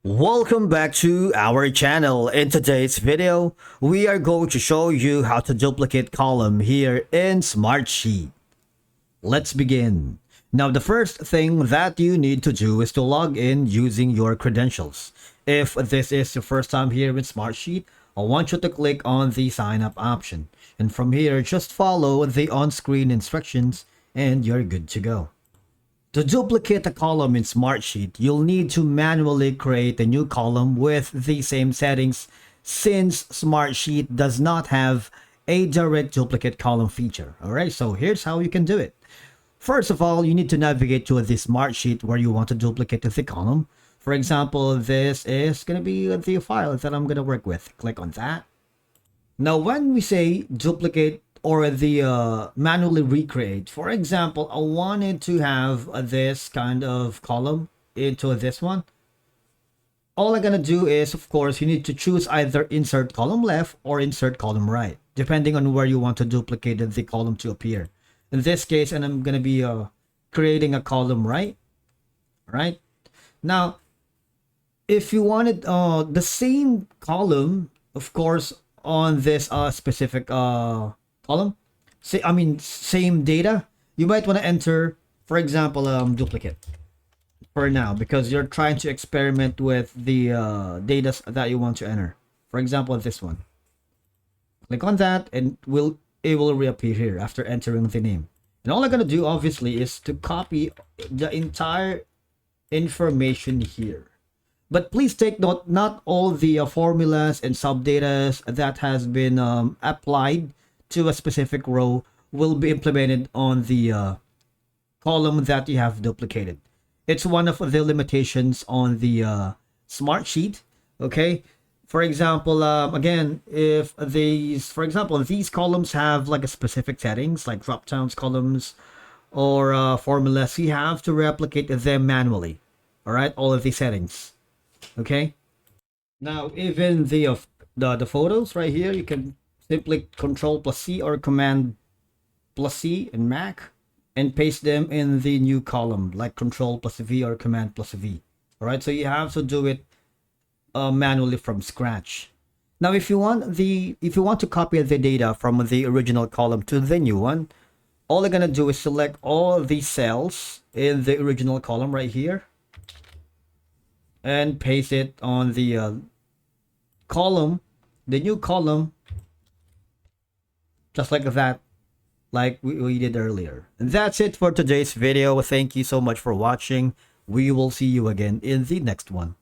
Welcome back to our channel. In today's video, we are going to show you how to duplicate column here in Smartsheet. Let's begin. Now, the first thing that you need to do is to log in using your credentials. If this is your first time here in Smartsheet, I want you to click on the sign up option. And from here, just follow the on-screen instructions and you're good to go. To duplicate a column in Smartsheet, you'll need to manually create a new column with the same settings since Smartsheet does not have a direct duplicate column feature. Alright, so here's how you can do it. First of all, you need to navigate to the Smartsheet where you want to duplicate the column. For example, this is going to be the file that I'm going to work with. Click on that. Now, when we say duplicate or the manually recreate, for example, I wanted to have this kind of column into this one. All I'm gonna do is, of course, you need to choose either insert column left or insert column right, depending on where you want to duplicate the column to appear. In this case, and I'm gonna be creating a column right. Right now, if you wanted the same column, of course, on this specific column, same data, you might want to enter, for example, duplicate for now, because you're trying to experiment with the data that you want to enter. For example, this one, click on that and it will reappear here after entering the name. And all I'm gonna do obviously is to copy the entire information here. But please take note, not all the formulas and subdata that has been applied to a specific row will be implemented on the column that you have duplicated. It's one of the limitations on the Smartsheet. Okay, for example, again, if these columns have like a specific settings like drop downs columns or formulas, you have to replicate them manually. All right, all of these settings. Okay, now even the photos right here, you can simply Control plus C or Command plus C in Mac and paste them in the new column like Control plus V or Command plus V. All right, so you have to do it manually from scratch. Now, if you want to copy the data from the original column to the new one, all you're gonna do is select all the cells in the original column right here and paste it on the column, the new column, just like that, like we did earlier. And that's it for today's video. Thank you so much for watching. We will see you again in the next one.